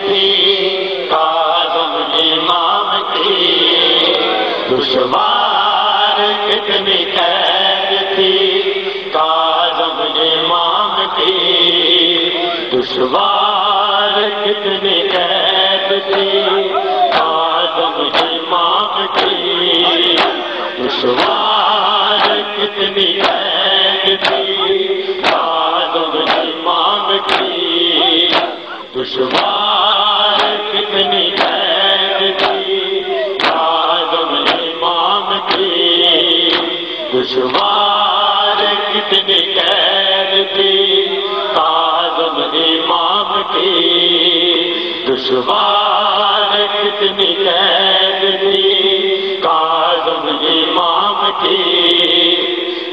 تھی کاظم امام کی، دشوار کتنی قید تھی کاظم امام کی، دشوار کتنی قید تھی کاظم امام کی، دشوار کتنی قید تھی کاظم امام کی، دشوار کتنی قید تھی کاظم امام کی، دشوار کتنی قید تھی کاظم امام کی، دشوار کتنی قید تھی کاظم امام کی،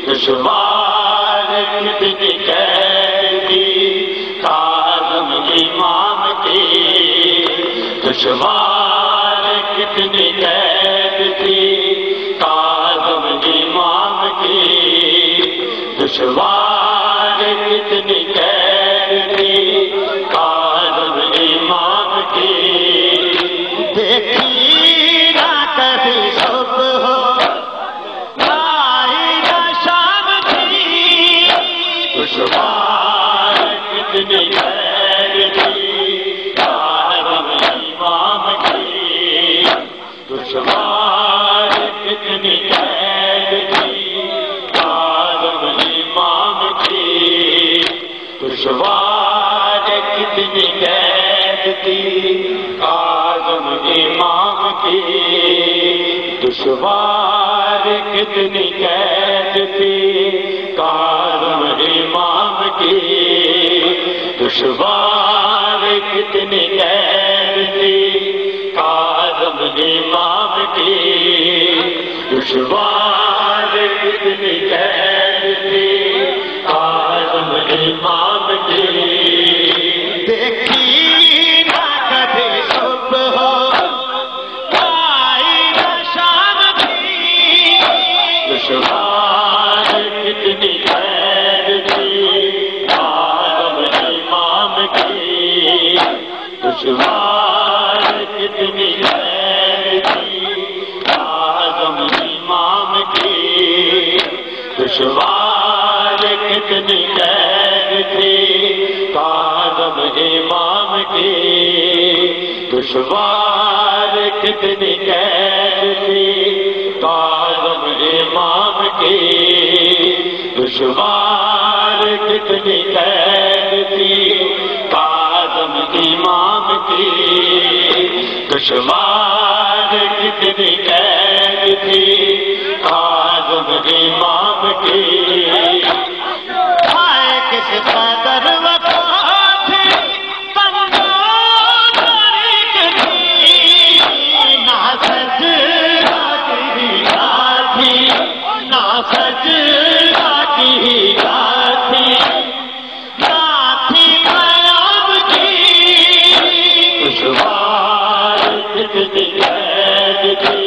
دشوار کتنی قید تھی کاظم امام کی، دشوار کتنی قید تھی کاظم امام کی، دشوار کتنی قید تھی کاظم امام کی، دیکھی نہ کبھی صبح ہو آئی نہ شام تھی، دشوار کتنی قید تھی کاظم امام کی، دشوار کتنی قید تھی کاظم امام کی، دشوار کتنی قید تھی کاظم امام کی، دشوار کتنی قید تھی کاظم امام کی، دشوار کتنی قید تھی کاظم امام کی، دشوار کتنی قید تھی کاظم امام کی، دیکھی نہ کبھی صبح ہو آئی نہ شام تھی، دشوار کتنی قید تھی کاظم امام کی، دشوار کتنی قید تھی کاظم امام کی، دشوار کتنی قید تھی کاظم امام کی، دشوار کتنی قید تھی کاظم امام کی، دشوار کتنی قید تھی کاظم امام کی، دشوار کتنی قید تھی کاظم امام کی، ہائے کس قدر وفا تھی کمزور طریق تھی، نہ سجدہ کی رات تھی نہ سجدہ کی رات تھی، نہ تھی قیام کی، دشوار کتنی قید تھی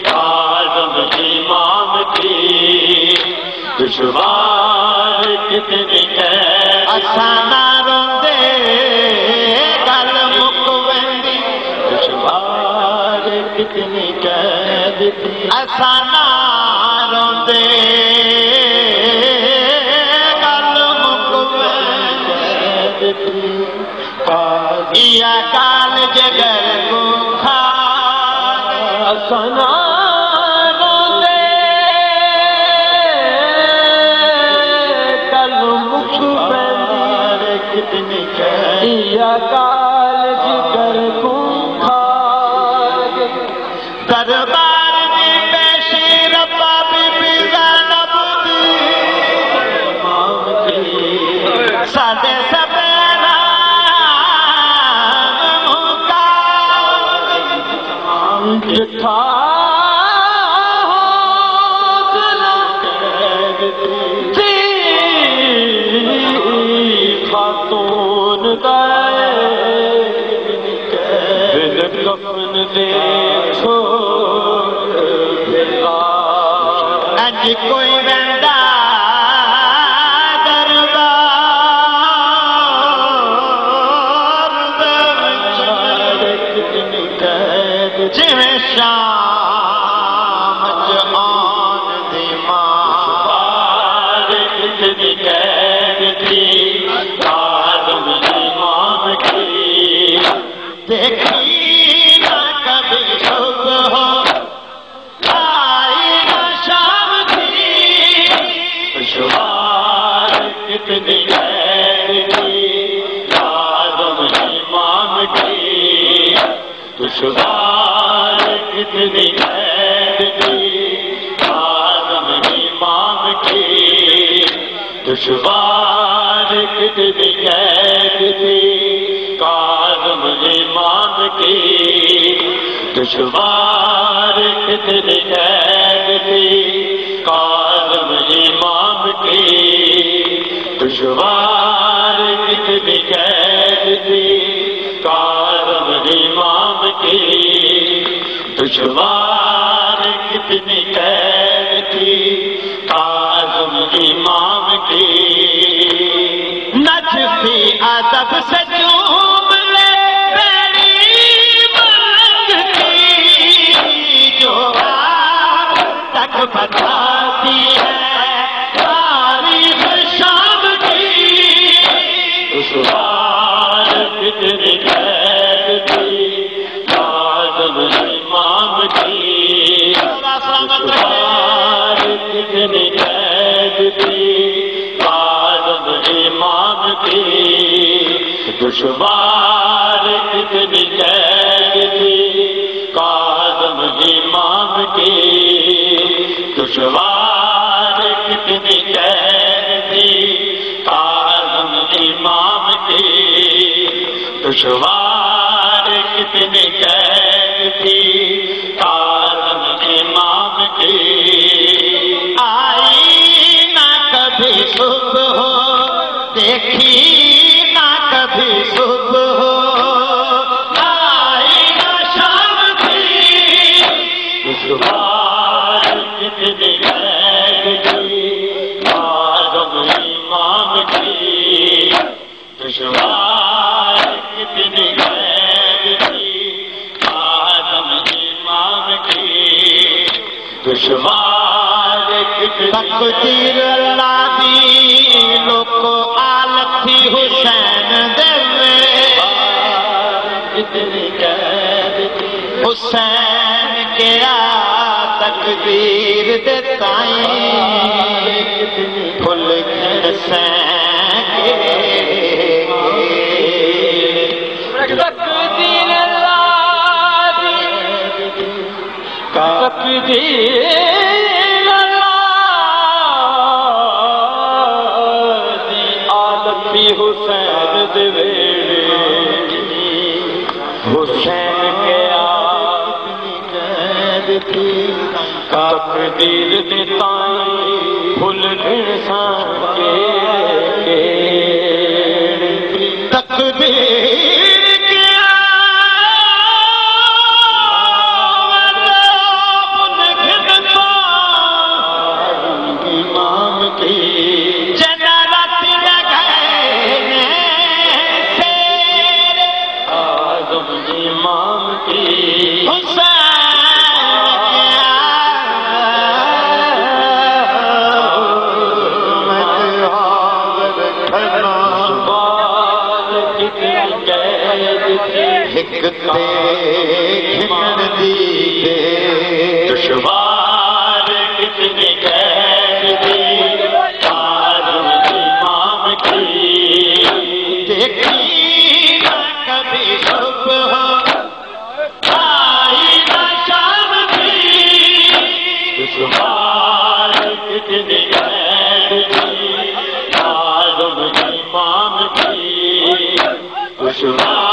کاظم امام کی، دشوار کتنی قید اسانا روندے گل مک ویندی، دشوار کتنی قید تھی اسانا روندے گل مک ویندی تھی، یا کال جگر کو کھا اسانا کتنی قید یا کال جگر کو کھا، دربار میں پیش ربا بی بی زینب دی امام کی، سادے سب نام کا جتھا حوصلہ قید تھی، خاتون گائے بن کفن دے چھوڑ بھیگا، اج کوئی ویندا دربار دیکھی نہ کبھی صبح آئی نہ شام تھی، دشوار کتنی قید تھی آدم امام کی، دشوار کتنی قید تھی آدم امام کی، دشوار کتنی قید تھی آدم امام کی، دشوار کتنی قید تھی آدم امام کی، دشوار کتنی قید تھی آدم امام کی، دشوار کتنی قید تھی آدم امام کی، نجفی ادب سے چوم لے میری ملنگ کی، جو آج تک بتاتی ہے تاریخ شام کی، دشوار کتنی قید تھی آدم امام کی، دشوار کتنی قید تھی آدم امام کی، دشوار کتنی قید تھی آدم امام کی، دشوار کتنی قید تھی آدم امام کی، دشوار کتنی قید تھی آدم امام کی، آئی نہ کبھی صبح دیکھی نہ کبھی صبح آئی نہ شام تھی، دشوار کتنی قید تھی آدم امام کی، دشوار کتنی قید تھی آدم امام کی، دشوار کتنی تقدیر اللہ دی لوکو آلت تھی حسین دے کتنی قید تھی حسین کیا تقدیر دے تائیں پھل گھر سینکے، تقدیر اللہ دی تقدیر حسین دے حسین کیا قید تھی تقدیر دے تائیں پھل گھر سانکے، تقدیر دشوار کتنی قید تھی آدم امام کی، دیکھی نہ کبھی صبح آئی نہ شام تھی، دشوار کتنی قید تھی آدم امام کی، دشوار